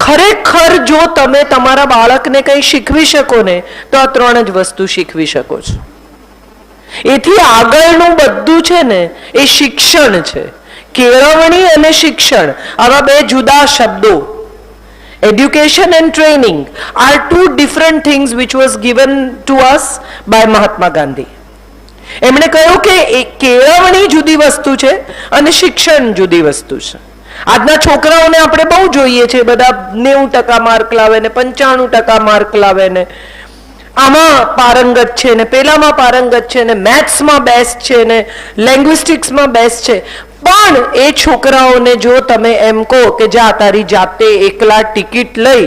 ખરેખર જો તમે તમારા બાળકને કંઈ શીખવી શકો ને તો આ 3 જ વસ્તુ શીખવી શકો છો. એથી આગળનું બધું છે ને એ શિક્ષણ છે. કેળવણી અને શિક્ષણ આવા 2 જુદા શબ્દો. Education and training are 2 different things which was given to us by Mahatma Gandhi. એમણે કહ્યું કે કેળવણી જુદી વસ્તુ છે અને શિક્ષણ જુદી વસ્તુ છે. આજના છોકરાઓને આપણે બહુ જોઈએ છે, બધા 90% માર્ક લાવે ને 95% માર્ક લાવે ને આમાં પારંગત છે ને પેલામાં પારંગત છે ને મેથ્સમાં બેસ્ટ છે ને લેંગ્વિસ્ટિક્સમાં બેસ્ટ છે. પણ એ છોકરાઓને જો તમે એમ કહો કે જા તારી જાતે એકલા ટિકિટ લઈ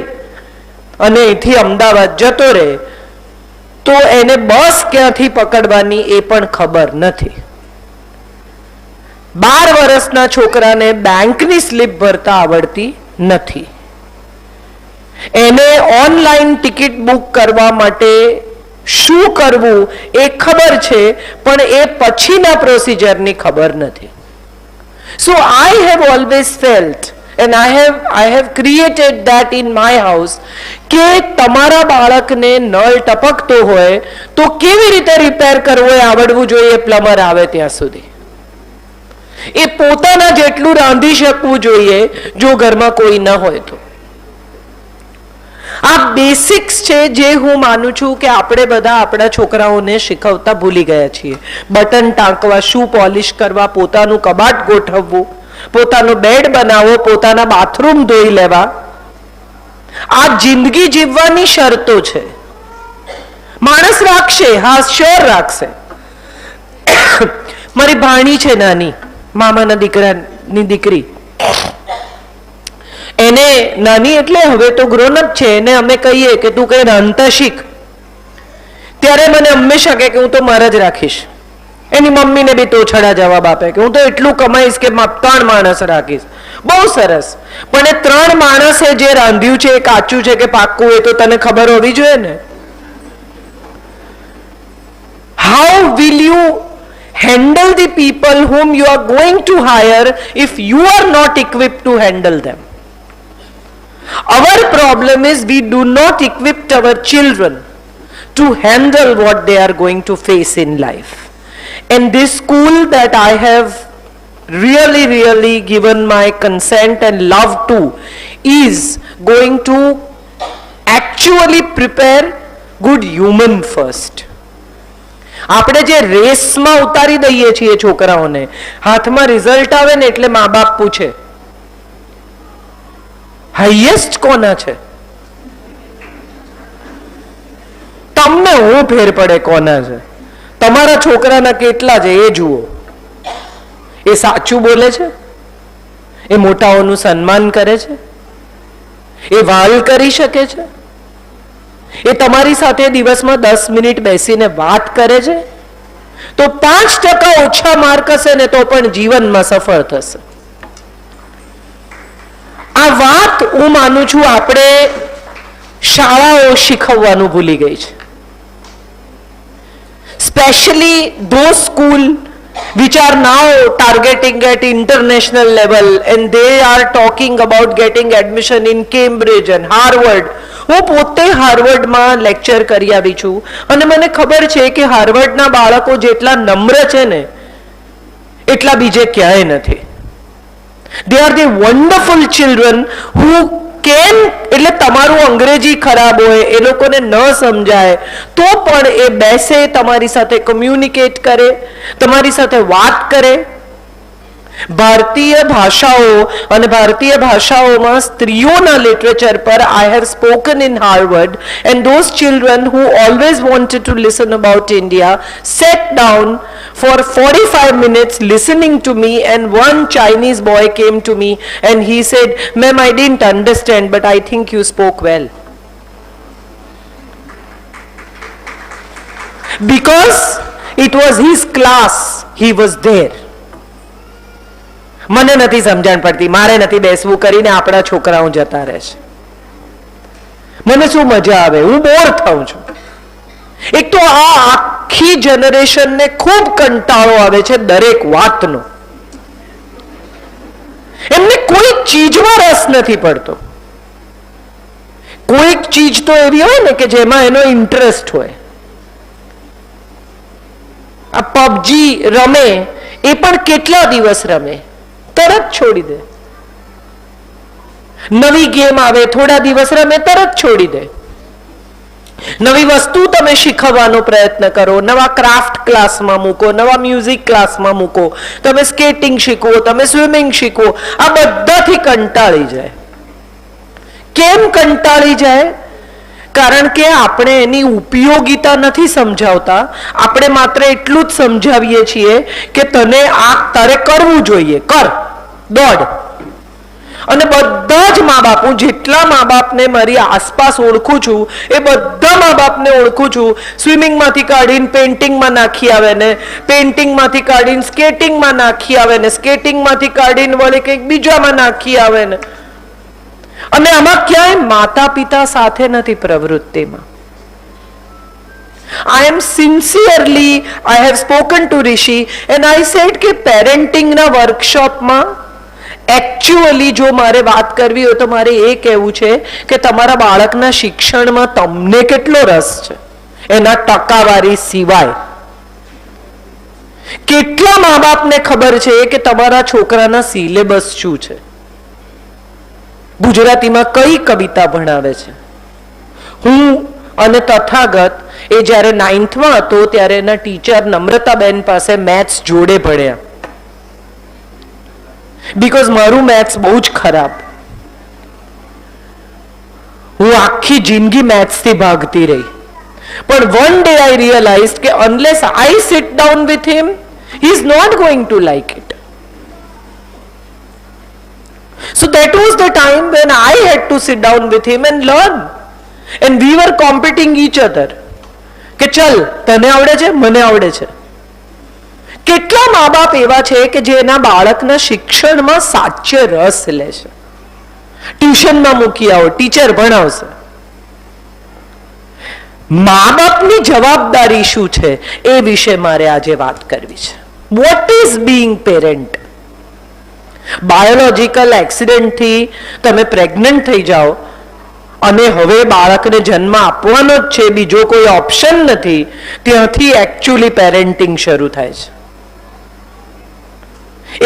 અને અહીંથી અમદાવાદ જતો રહે, તો એને બસ ક્યાંથી પકડવાની એ પણ ખબર નથી. 12 વર્ષના છોકરાને બેંકની સ્લીપ ભરતા આવડતી નથી. એને ઓનલાઈન ટિકિટ બુક કરવા માટે શું કરવું એ ખબર છે, પણ એ પછીના પ્રોસિજરની ખબર નથી. So I have always felt and I have created that in my house કે તમારા બાળકને નળ ટપકતો હોય તો કેવી રીતે રિપેર કરવો એ આવડવું જોઈએ પ્લમ્બર આવે ત્યાં સુધી. એ પોતાના જેટલું રાંધી શકવું જોઈએ જો ઘરમાં કોઈ ન હોય તો. આ બેસિક્સ છે જે હું માનું છું કે આપણે બધા આપણા છોકરાઓને શીખવતા ભૂલી ગયા છીએ. બટન ટાંકવા, શૂ પોલિશ કરવા, પોતાનું કબાટ ગોઠવવું, પોતાનો બેડ બનાવવો, પોતાના બાથરૂમ ધોઈ લેવા, આ જિંદગી જીવવાની શરતો છે. માણસ રાખશે, હા શ્યોર રાખશે. મારી ભાણી છે નાની, મામાના દીકરાની દીકરી, એને નાની એટલે હવે તો ગ્રોનઅપ છે, એને અમે કહીએ કે તું કઈ રાંધતા શીખ, ત્યારે મને હંમેશા કહે કે હું તો મારા જ રાખીશ. એની મમ્મીને બી તોછડા જવાબ આપે કે હું તો એટલું કમાઈશ કે 3 માણસ રાખીશ. બહુ સરસ, પણ એ 3 માણસે જે રાંધ્યું છે એ કાચું છે કે પાક્કું એ તો તને ખબર હોવી જોઈએ ને. How will you handle the people whom you are going to hire if you are not equipped to handle them? Our problem is we do not equip our children to handle what they are going to face in life. And this school that I have really given my consent and love to is going to actually prepare good human first. આપણે જે રેસમાં ઉતારી દઈએ છીએ છોકરાઓને, હાથમાં result આવે ને એટલે મા બાપ પૂછે હાઈએસ્ટ કોના છે? તમને હું ફેર પડે કોના છે? તમારા છોકરાના કેટલા છે એ જુઓ. એ સાચું બોલે છે? એ મોટાઓનું સન્માન કરે છે? એ વાલ કરી શકે છે? એ તમારી સાથે દિવસમાં 10 મિનિટ બેસીને વાત કરે છે? તો 5% ઓછા માર્ક હશે ને તો પણ જીવનમાં સફળ થશે. આ વાત હું માનું છું આપણે શાળાઓ શીખવવાનું ભૂલી ગઈ છે. Especially those schools which are now targeting at international level and they are talking about getting admission in Cambridge and Harvard. હું પોતે હાર્વર્ડમાં લેક્ચર કરી આવી છું અને મને ખબર છે કે હાર્વર્ડના બાળકો જેટલા નમ્ર છે ને એટલા બીજે ક્યાંય નથી. They are the wonderful children who can, એટલે તમારું અંગ્રેજી ખરાબ હોય, એ લોકોને ન સમજાય તો પણ એ બેસે, તમારી સાથે કમ્યુનિકેટ કરે, તમારી સાથે વાત કરે. ભારતીય ભાષાઓ અને ભારતીય ભાષાઓમાં સ્ત્રીઓના લિટરેચર પર I have spoken in Harvard and those children who always wanted to listen about India sat down for 45 minutes listening to me, and one Chinese boy came to me and he said, "Ma'am, I didn't understand but I think you spoke well." Because it was his class, he was there. મને નથી સમજણ પડતી, મારે નથી બેસવું કરીને આપણા છોકરાઓ જતા રહે છે. મને શું મજા આવે, હું બોર થાઉં છું. એક તો આ આખી જનરેશનને ખૂબ કંટાળો આવે છે દરેક વાતનો. એમને કોઈ ચીજમાં રસ નથી પડતો. કોઈક ચીજ તો એવી હોય ને કે જેમાં એનો ઇન્ટરેસ્ટ હોય. આ પબજી રમે એ પણ કેટલા દિવસ રમે, તરત છોડી દે. નવી ગેમ આવે, થોડા દિવસ રમે, તરત છોડી દે. નવી વસ્તુ તમે શીખવવાનો પ્રયત્ન કરો, નવા ક્રાફ્ટ ક્લાસમાં મૂકો, નવા મ્યુઝિક ક્લાસમાં મૂકો, તમે સ્કેટિંગ શીખવો, તમે સ્વિમિંગ શીખવો, આ બધાથી કંટાળી જાય. કેમ કંટાળી જાય? કારણ કે આપણે એની ઉપયોગિતા નથી સમજાવતા. આપણે માત્ર એટલું જ સમજાવીએ છીએ કે તને આ તારે કરવું જોઈએ, કર, દોડ. અને બધા જ મા બાપ, હું જેટલા મા બાપને મારી આસપાસ ઓળખું છું એ બધા મા બાપને ઓળખું છું, સ્વિમિંગમાંથી કાઢીને પેઇન્ટિંગમાં નાખી આવે ને, પેઇન્ટિંગમાંથી કાઢીને સ્કેટિંગમાં નાખી આવે ને, સ્કેટિંગમાંથી કાઢીને વળી કંઈક બીજામાં નાખી આવે ને. અને આમાં ક્યાંય માતા પિતા સાથે નથી પ્રવૃત્તિમાં. I am sincerely, I have spoken to Rishi and I said કે પેરેન્ટિંગના વર્કશોપમાં એકચ્યુઅલી જો મારે વાત કરવી હોય તો મારે એ કહેવું છે કે તમારા બાળકના શિક્ષણમાં તમને કેટલો રસ છે, એના ટકાવારી સિવાય. કેટલા મા બાપને ખબર છે કે તમારા છોકરાના સિલેબસ શું છે, ગુજરાતીમાં કઈ કવિતા ભણાવે છે. હું અને તથાગત એ જ્યારે 9th હતો ત્યારે એના ટીચર નમ્રતાબેન પાસે મેથ્સ જોડે ભણ્યા. બીકોઝ મારું મેથ્સ બહુ જ ખરાબ. હું આખી જિંદગી મેથ્સથી ભાગતી રહી. પણ વન ડે આઈ રિયલાઇઝ કે unless I sit down with him, he is not going to like it. So that was the time when I had to sit down with him and learn. And we were competing each other. કે ચલ તને આવડે છે, મને આવડે છે. કેટલા મા બાપ એવા છે કે જે એના બાળકના શિક્ષણમાં સાચે રસ લે છે. ટ્યુશનમાં મૂકી આવો, ટીચર ભણાવશે. મા બાપની જવાબદારી શું છે એ વિશે મારે આજે વાત કરવી છે. What is being parent? Biological એક્સિડન્ટથી તમે પ્રેગ્નન્ટ થઈ જાઓ અને હવે બાળકને જન્મ આપવાનો જ છે, બીજો કોઈ ઓપ્શન નથી, ત્યાંથી એકચ્યુઅલી પેરેન્ટિંગ શરૂ થાય છે.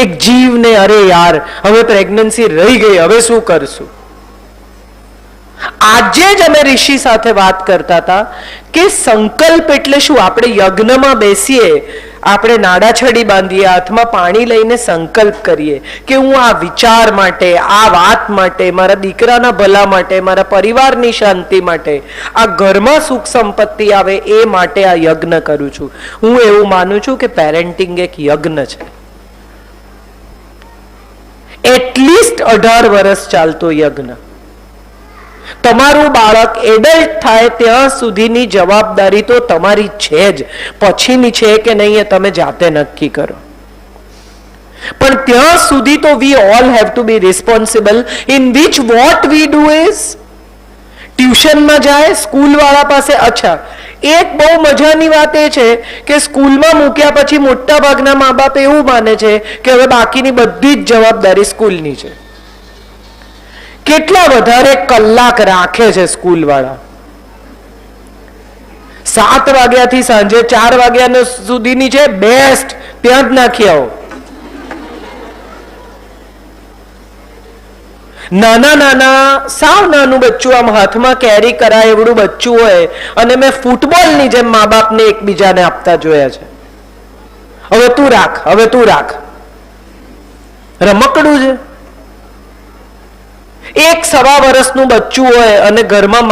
એક જીવને અરે યાર હવે પ્રેગ્નન્સી રહી ગઈ, હવે શું કરશું? આજે જ અમે ઋષિ સાથે વાત કરતા હતા કે સંકલ્પ એટલે શું. આપણે યજ્ઞમાં બેસીએ, આપણે નાડાછડી બાંધીએ, હાથમાં પાણી લઈને સંકલ્પ કરીએ કે હું આ વિચાર માટે, આ વાત માટે, મારા દીકરાના ભલા માટે, મારા પરિવારની શાંતિ માટે, આ ઘરમાં સુખ સંપત્તિ આવે એ માટે આ યજ્ઞ કરું છું. હું એવું માનું છું કે પેરેન્ટિંગ એક યજ્ઞ છે. એટલીસ્ટ 18 વર્ષ ચાલતો યજ્ઞ. તમારું બાળક એડલ્ટ થાય ત્યાં સુધીની જવાબદારી તો તમારી છે જ, પછીની છે કે નહીં એ તમે જાતે નક્કી કરો. પણ ત્યાં સુધી તો we all have to be responsible. In which what we do is ટ્યુશનમાં જાય, સ્કૂલ વાળા પાસે. અચ્છા, એક બહુ મજાની વાત એ છે કે સ્કૂલમાં મૂક્યા પછી મોટા ભાગના મા બાપ એવું માને છે કે હવે બાકીની બધી જ જવાબદારી સ્કૂલની છે. કેટલા વધારે કલાક રાખે છે સ્કૂલ વાળા. 7 વાગ્યાથી સાંજે 4 વાગ્યા સુધીની છે, બેસ્ટ, ત્યાં જ નાખી આવો. નાના નાના, સાવ નાનું બચ્ચું, આમ હાથમાં કેરી કરાય એવડું બચ્ચું હોય અને મેં ફૂટબોલની જેમ મા બાપને એકબીજાને આપતા જોયા છે. હવે તું રાખ, હવે તું રાખ. રમકડું છે. એક 1.25 વર્ષનું બચ્ચું હોય અને ઘરમાં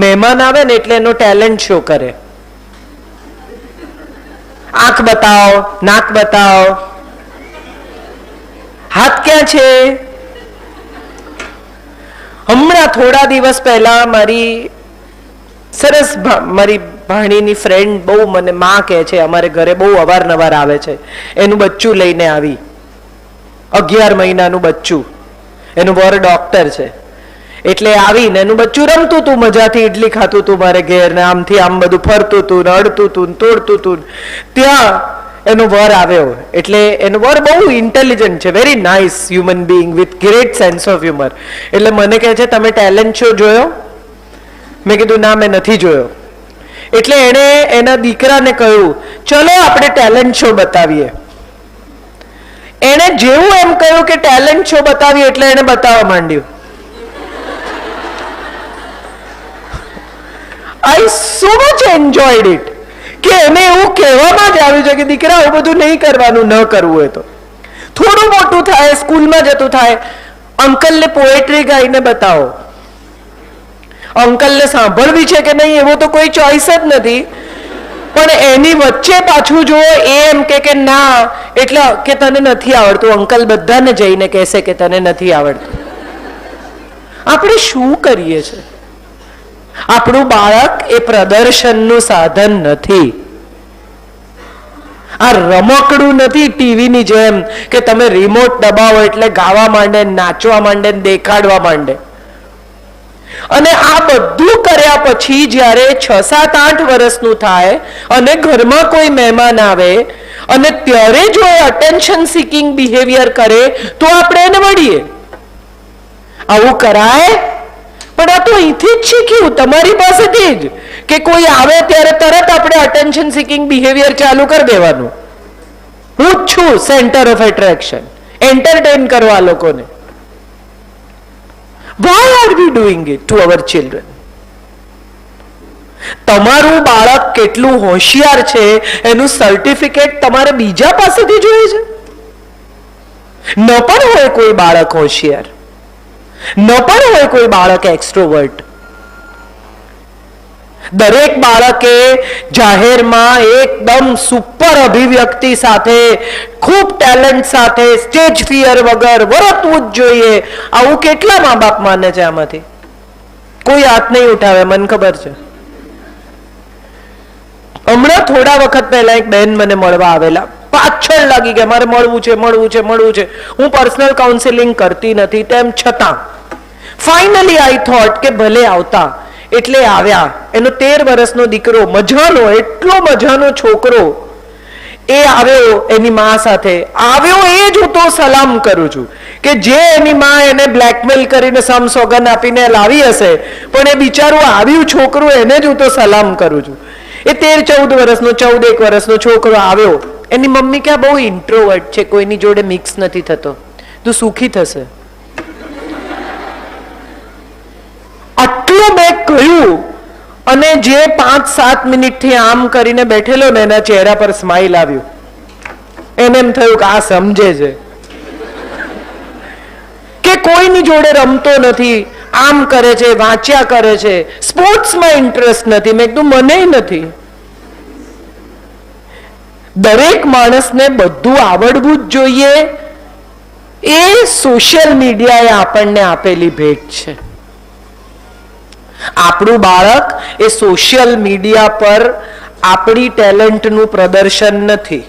મહેમાન આવે ને એટલે એનો ટેલેન્ટ શો કરે. આંખ બતાવો, નાક બતાવો, હાથ ક્યાં છે. હમણાં થોડા દિવસ પહેલા મારી સરસ મારી ભાણીની ફ્રેન્ડ બહુ મને માં કહે છે, અમારે ઘરે બહુ અવારનવાર આવે છે, એનું બચ્ચું લઈને આવી. 11 મહિનાનું બચ્ચું. એનું વર ડોક્ટર છે. એટલે આવીને એનું બચ્ચું રમતું હતું, મજાથી ઇડલી ખાતું હતું મારે ઘેર, ને આમથી આમ બધું ફરતું હતું, અડતું હતું, તોડતું હતું. ત્યાં એનો વર આવ્યો. એટલે એનો વર બહુ ઇન્ટેલિજન્ટ છે, very nice human being with great sense of humour. એટલે મને કહે છે તમે ટેલેન્ટ શો જોયો? મેં કીધું ના, મેં નથી જોયો. એટલે એણે એના દીકરાને કહ્યું, ચલો આપણે ટેલેન્ટ શો બતાવીએ. એણે જેવું એમ કહ્યું કે ટેલેન્ટ શો બતાવીએ એટલે એને બતાવવા માંડ્યું. આઈ સો મચ એન્જોયડ ઇટ કે એને એવું કહેવામાં જ આવ્યું છે કે દીકરા આવું બધું નહીં કરવાનું, ન કરવું હોય તો. થોડું મોટું થાય, સ્કૂલમાં જતું થાય, અંકલને પોએટ્રી ગાઈને બતાવો. અંકલને સાંભળવી છે કે નહીં એવો તો કોઈ ચોઈસ જ નથી, પણ એની વચ્ચે પાછું જો એ એમ કે ના એટલે કે તને નથી આવડતું, અંકલ બધાને જઈને કહેશે કે તને નથી આવડતું. આપણે શું કરીએ છીએ? આપણું બાળક એ પ્રદર્શનનું સાધન નથી. આ રમકડું નથી ટીવીની જેમ કે તમે રિમોટ દબાવો એટલે ગાવા માંડે, નાચવા માંડે, દેખાડવા માંડે. અને આ બધું કર્યા પછી જ્યારે 6, 7, 8 વર્ષનું થાય અને ઘરમાં કોઈ મહેમાન આવે અને ત્યારે જો એ અટેન્શન સિકિંગ બિહેવિયર કરે તો આપણે એને વળીએ. આવું કરાય? પણ આ તો અહીંથી જ શીખ્યું, તમારી પાસેથી જ, કે કોઈ આવે ત્યારે તરત આપણે અટેન્શન સિકિંગ બિહેવિયર ચાલુ કરી દેવાનું. હું જ છું સેન્ટર ઓફ એટ્રેક્શન, એન્ટરટેન કરવા લોકોને. Why are we doing it to our children? તમારું બાળક કેટલું હોશિયાર છે એનું સર્ટિફિકેટ તમારે બીજા પાસેથી જોઈએ છે? ન પણ હોય કોઈ બાળક હોશિયાર, ન પણ હોય કોઈ બાળક એક્સ્ટ્રોવર્ટ. દરેક બાળકે જાહેરમાં એકદમ સુપર અભિવ્યક્તિ સાથે, ખૂબ ટેલેન્ટ સાથે, સ્ટેજ ફિયર વગર વર્તવું જ જોઈએ. આવું કેટલા મા બાપ માને છે? આમાંથી કોઈ હાથ નહીં ઉઠાવે, મને ખબર છે. હમણાં થોડા વખત પહેલા એક બેન મને મળવા આવેલા, પાછળ લાગી ગયા મારે મળવું છે, મળવું છે, મળવું છે. હું પર્સનલ કાઉન્સેલિંગ કરતી નથી, તેમ છતાં ફાઇનલી આઈ થોટ કે ભલે આવતા. એટલે આવ્યા. એનો 13 વર્ષનો દીકરો, મજાનો, એટલો મજાનો છોકરો, એ આવ્યો એની મા સાથે. આવ્યો એ જ હું તો સલામ કરું છું કે જે એની મા એને બ્લેકમેલ કરીને સમસોગન આપીને લાવી હશે, પણ એ બિચારું આવ્યું છોકરું, એને જ હું તો સલામ કરું છું. એ 13-14 વર્ષનો, 14-1 વર્ષનો છોકરો આવ્યો. એની મમ્મી કે બહુ ઇન્ટ્રોવર્ટ છે, કોઈની જોડે મિક્સ નથી થતો, તું સુખી થશે. આટલું મેં કહ્યું અને જે 5-7 મિનિટથી આમ કરીને બેઠેલો ને એના ચહેરા પર સ્માઇલ આવ્યું. એને એમ થયું કે આ સમજે છે કે કોઈની જોડે રમતો નથી, આમ કરે છે, વાંચ્યા કરે છે, સ્પોર્ટ્સમાં ઇન્ટરેસ્ટ નથી. મેં કીધું મને નથી. દરેક માણસને બધું આવડવું જ જોઈએ, એ સોશિયલ મીડિયાએ આપણને આપેલી ભેટ છે. આપણું બાળક એ સોશિયલ મીડિયા પર આપણી ટેલેન્ટનું પ્રદર્શન નથી.